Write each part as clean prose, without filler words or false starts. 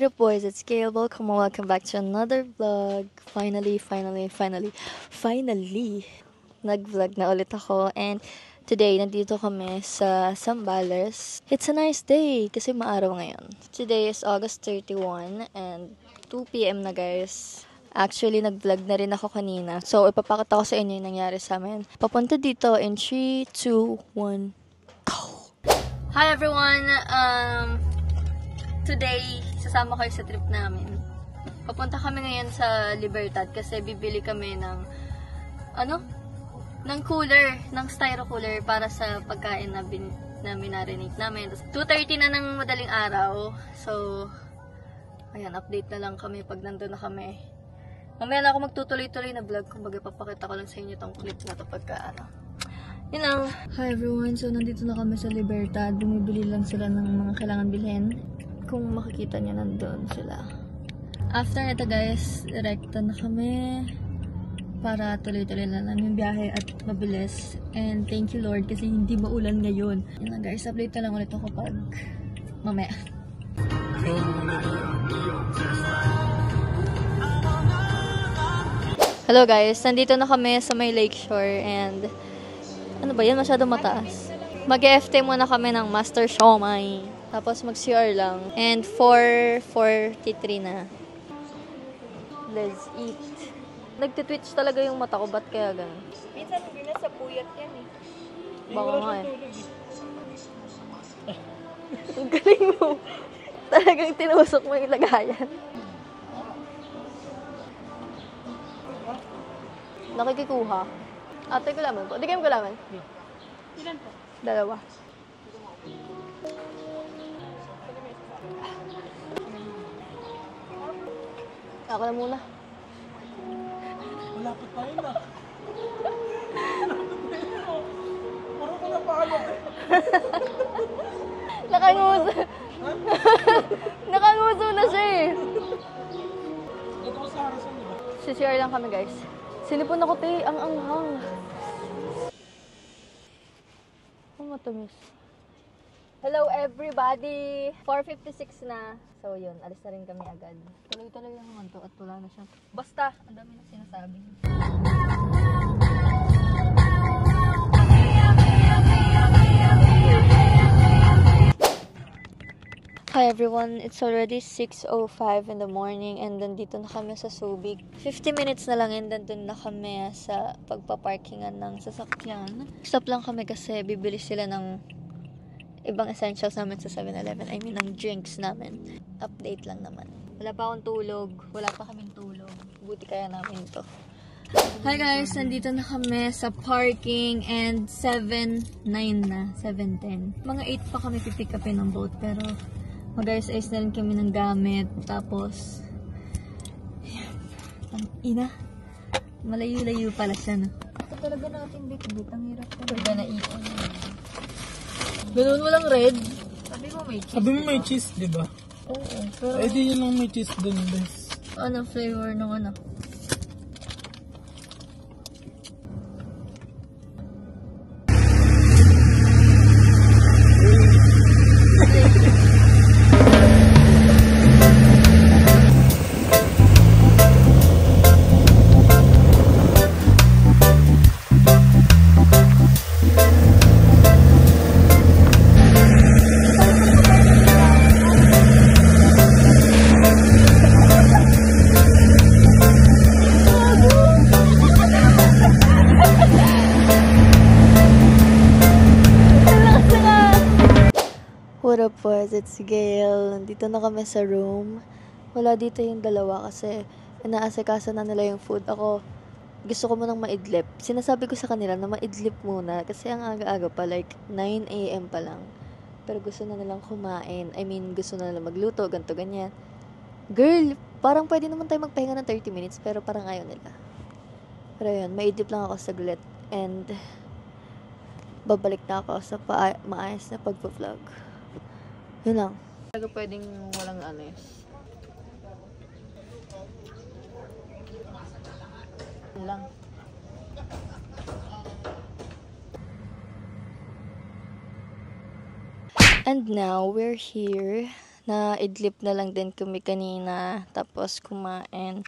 What up boys, it's Gail. Welcome back to another vlog. Finally, nag-vlog na ulit ako. And today, nandito kami sa Zambales. It's a nice day kasi maaraw ngayon. Today is August 31 and 2 p.m. na guys. Actually, nag-vlog na rin ako kanina. So, ipapakita ko sa inyo yung nangyari sa amin. Papunta dito in 3, 2, 1, go! Hi everyone! Today, sasama kayo sa trip namin. Papunta kami ngayon sa Libertad kasi bibili kami ng ng cooler, ng styro cooler para sa pagkain na minarinate namin. 2:30 na ng madaling araw. So, ayan, update na lang kami pag nandun na kami. Mamaya na ako magtutuloy-tuloy na vlog. Kumbaga, papakita ko lang sa inyo tong clip na to pagka Yun lang. Hi everyone, so nandito na kami sa Libertad. Bumibili lang sila ng mga kailangan bilhin. Kung makikita niyo, nandun sila. After nito guys, direkta na kami para tuloy-tuloy na lang yung biyahe at mabilis. And thank you Lord kasi hindi maulan ngayon. Yun lang guys, update na lang ulit ako pag mamaya. Hello guys, nandito na kami sa may lakeshore and ano ba yan? Masyadong mataas. Mag-EFT muna kami ng Master Siomai. Tapos mag-CR lang. And 4:43 na. Let's eat. Nagtitwitch talaga yung mata ko. Ba't kaya ganun? Minsan hindi na sa puyat yan eh. Baka nga eh. Ang galing mo. Talagang tinusok mo yung lagayan. Nakikikuha. Ate, gulaman po. Di kayo gulaman? Ilan po? 2. Ako na muna. Malapit tayo na. Puro ko na paano. Nakanguso. Nakanguso na siya eh. Ito ko sa harasan, di ba? CCR lang kami guys. Sinipon ako te. Ang anghang. Ang matamis. Hello everybody! 4:56 na. So yun, alis na rin kami agad. Tuloy-tuloy lang naman to at wala na siya. Basta, ang dami na sinasabi. Hi everyone, it's already 6:05 in the morning and nandito na kami sa Subic. 50 minutes na lang and nandun na kami sa pagpaparkingan ng sasakyan. Stop lang kami kasi bibili sila ng ibang essentials namin sa 7-Eleven. I mean, ng drinks namin. Update lang naman. Wala pa akong tulog. Wala pa kaming tulog. Buti kaya namin to. Hi guys! Nandito na kami sa parking and 7:09 na. 7:10. Mga 8 pa kami pipick upin ng boat pero mag-ayos-ayos na rin kami ng gamit. Tapos ang ina. Malayo-layo pala siya na. Ito talaga natin bit-bit. Ang hirap talaga na iyon. Ganun walang red. Sabi mo may cheese. Sabi mo may cheese, di ba? Oo. Pero Eh di yun lang may cheese dun, guys. ano flavor ng ano? What up boys, it's Gail. Nandito na kami sa room. Wala dito yung dalawa kasi inaasikaso na nila yung food. Ako, gusto ko munang maidlip. Sinasabi ko sa kanila na maidlip muna kasi ang aga-aga pa, like 9 a.m. pa lang. Pero gusto na nilang kumain. I mean, gusto na nilang magluto, ganto ganyan. Girl, parang pwede naman tayo magpahinga ng 30 minutes pero parang ayaw nila. Pero yun, maidlip lang ako saglit. And babalik na ako sa maayos na pagpa-vlog. Yun lang. Talaga pwedeng walang alis. Yun lang. And now, we're here. Na idlip na lang din kami kanina. Tapos kumain.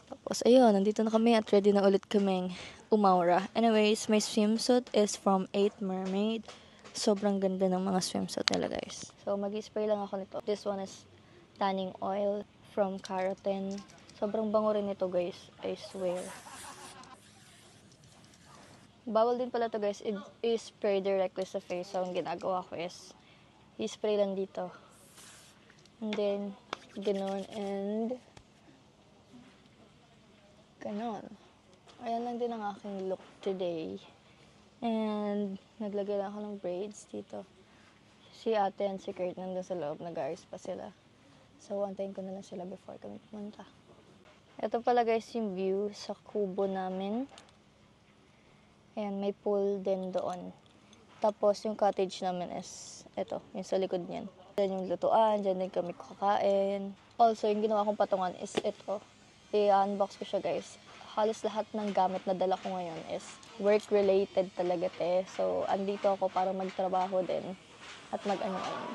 Tapos ayun, nandito na kami at ready na ulit kaming umawra. Anyways, my swimsuit is from 8 Mermaid. Sobrang ganda ng mga swimsuit nila, guys. So, mag-spray lang ako nito. This one is tanning oil from Keratin. Sobrang bango rin ito, guys. I swear. Bawal din pala to, guys. I-spray directly sa face. So, ang ginagawa ko is i-spray lang dito. And then, ganon. And ganon. Ayan lang din ang aking look today. And naglagay lang ako ng braids dito. Si ate and si Kurt nandun sa loob, nag-ayos pa sila. So, antayin ko na lang sila before kami pumunta. Ito pala guys yung view sa kubo namin. Ayan, may pool din doon. Tapos yung cottage namin is, ito, yung sa likod niyan. Diyan yung lutuan, dyan din kami kakain. Also, yung ginawa kong patungan is ito. I-unbox ko siya guys. Halos lahat ng gamit na dala ko ngayon is work-related talaga te. So, andito ako para magtrabaho din at mag-ano-ano.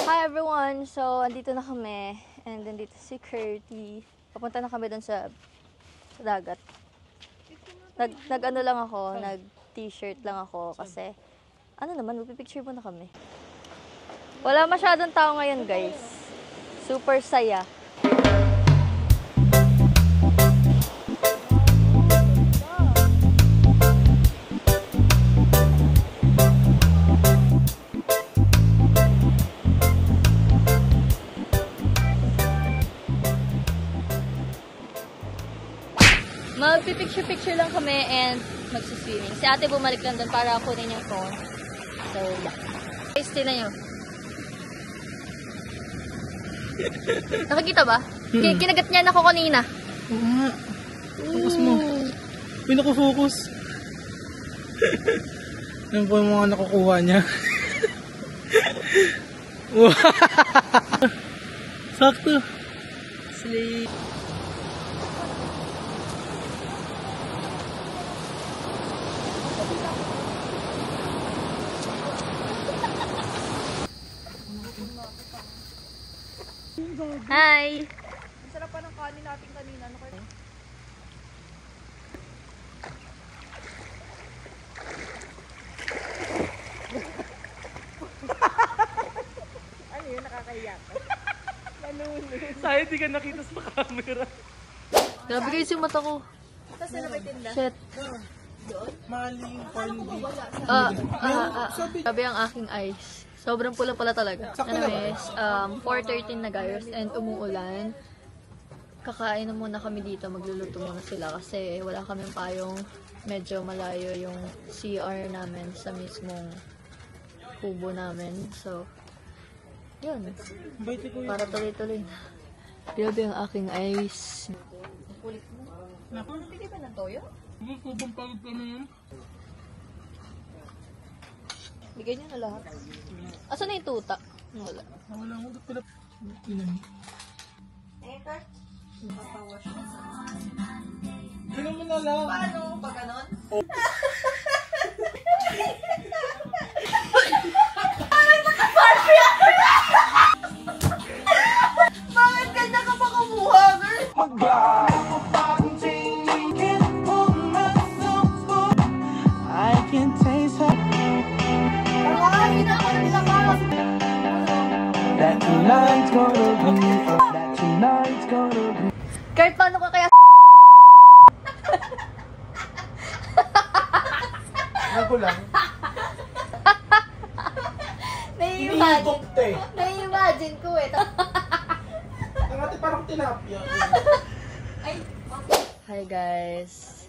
Hi everyone! So, andito na kami. And then dito si Curty. Papunta na kami dun sa dagat. Nag-ano lang ako, nag-t-shirt lang ako kasi ano naman, magpipicture muna kami. Wala masyadong tao ngayon guys. Super saya. Magpipicture-picture lang kami and magsiswimming. Si ate bumalik lang doon para kunin yung phone. So, guys, tina nyo. Nakikita ba? Kinagat niya ako kanina. Oo nga. Focus mo. May nakafocus. Yan po yung mga nakukuha niya. Sakto. Slay. Hi! Ang sarap pa ng kanin natin kanina. Ano kayo? Ano yun? Nakakahiyak. Sayang di ka nakita sa camera. Grabe guys yung mata ko. Tapos na may tinda? Shit. Maling corn beef. Grabe ang aking eyes. Sobrang pula pala talaga. Anyways, 4:13 na guys and umuulan. Kakain na muna kami dito. Magluluto muna sila kasi wala kaming payong. Medyo malayo yung CR namin sa mismong kubo namin. So, yun. Para tuloy-tuloy. Grabe ang aking eyes. Hindi ba ng toyo? Sobrang pagod pa naman. Bigay niyo na lahat. Asan na yung tuta? Wala. Wala mo. Pala. Ilan. Ilan mo na lang. Paano? Pag ganon? Bakit ganda ka pa kumuha, girl? I can taste her. That tonight's gonna be. Kurt, paano ka kaya Ako lang. nai-imagine ko eh. Ang ate parang tilapia. Hi guys.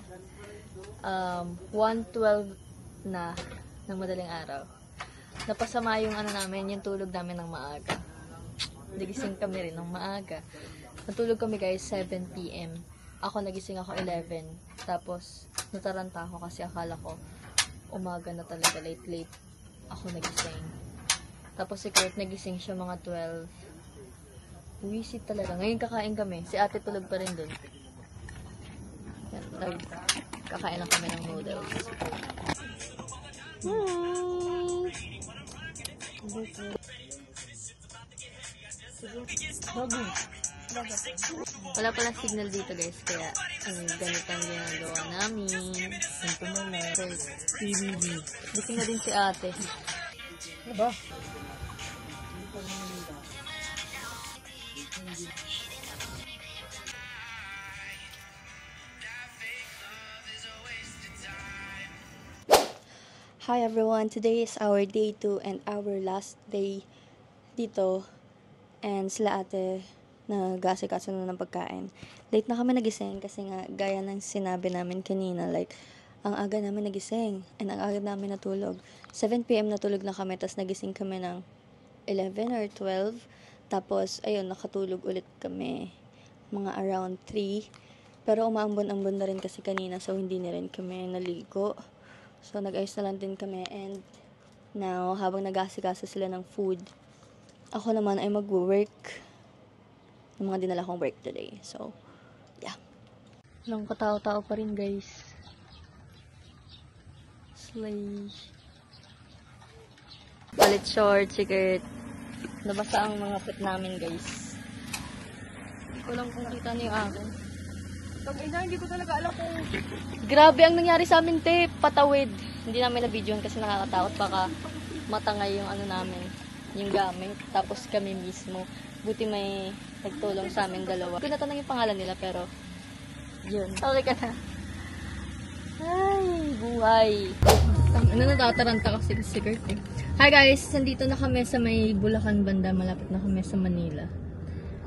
1:12 na ng madaling araw. Napasama yung ano namin, yung tulog namin ng maaga. Nagising kami rin ng maaga. Natulog kami guys 7 PM. Ako nagising ako 11. Tapos nataranta ako kasi akala ko umaga na talaga, late ako nagising. Tapos si Kurt nagising siya mga 12. Wisit talaga. Ngayon kakain kami. Si ate tulog pa rin dun. Yan, kakain lang kami ng noodles. Wala palang signal dito guys, kaya ganito ang ginagawa namin. Ito na na. TVB. Gising na din si ate. Ano ba? Hi everyone, today is our day 2 and our last day dito. And sila ate nag-asikaso na ng pagkain. Late na kami nagising kasi nga gaya ng sinabi namin kanina, like ang aga namin nagising and ang aga namin natulog. 7 PM natulog na kami, tapos nagising kami ng 11 or 12. Tapos ayun, nakatulog ulit kami mga around 3. Pero umaambon-ambon na rin kasi kanina, so hindi na rin kami naligo. So, nag-ayos na lang din kami, and now, habang nag-asikasa sila ng food, ako naman ay mag-work ng mga dinala kong work today. So, yeah. Walang katao-tao pa rin, guys. Slay. Palit short, skirt. Nabasa ang mga fit namin, guys. Hindi ko lang kung kita niyo yung akin. Hindi ko talaga alam kung... Grabe ang nangyari sa amin, te. Patawid. Hindi namin na-videoan kasi nakakatakot. Baka matangay yung ano namin, yung gamit. Tapos kami mismo. Buti may nagtulong sa amin dalawa. Hindi ko natanong yung pangalan nila, pero yun. Okay ka na. Ay, buhay. Ano, natataranta kasi si Kurt eh. Hi guys, nandito na kami sa may Bulacan banda. Malapit na kami sa Manila.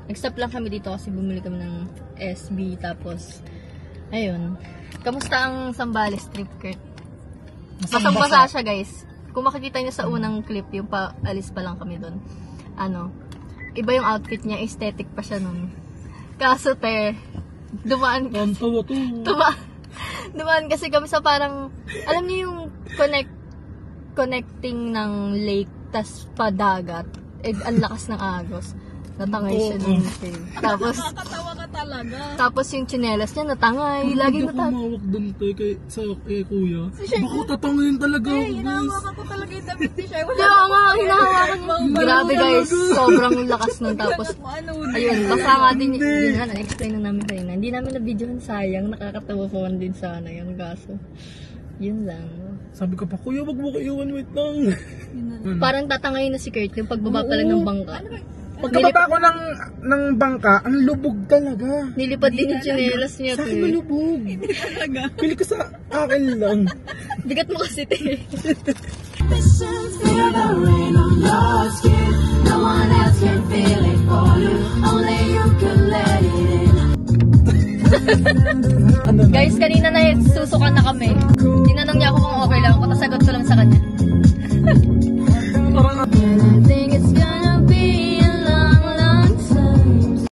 Nag-stop lang kami dito kasi bumili kami ng SB. Tapos, ayun. Kamusta ang Zambales trip, Kurt? Basang-basa siya, guys. Kung makikita niyo sa unang clip, yung paalis pa lang kami doon. Ano, iba yung outfit niya, aesthetic pa siya nun. Kaso, te, dumaan kasi kami sa parang, alam niyo yung connecting ng lake, tas padagat. Ang lakas ng agos. Natangay siya dun. Tapos, Nakakatawa ka talaga. tapos yung tsinelas niya natangay. Laging natangay. Humawak dun tayo kay kuya. Baka tatangayin talaga ako, guys. Hinahawakan ko talaga yung damit ni Shai. Di ba nga, hinahawakan niya. Grabe guys, sobrang lakas nun. Tapos, ayun, basta nga din yun nga, na-explain na namin kanina. Hindi namin na-videohan, sayang, nakakatawa po din sana yun. Kaso, yun lang. Sabi ko pa, kuya, wag mo ko iwan, wait lang. Parang tatangayin na si Kurt yung pagbaba pa lang ng bangka. Pagkababa ko ng bangka, ang lubog talaga. Nilipad din yung tsinelas niya. Sa akin malubog. Pili ko sa akin lang. Bigat mo kasi, te. Guys, kanina na susukan na kami. Tinanong niya ako kung okay lang ako.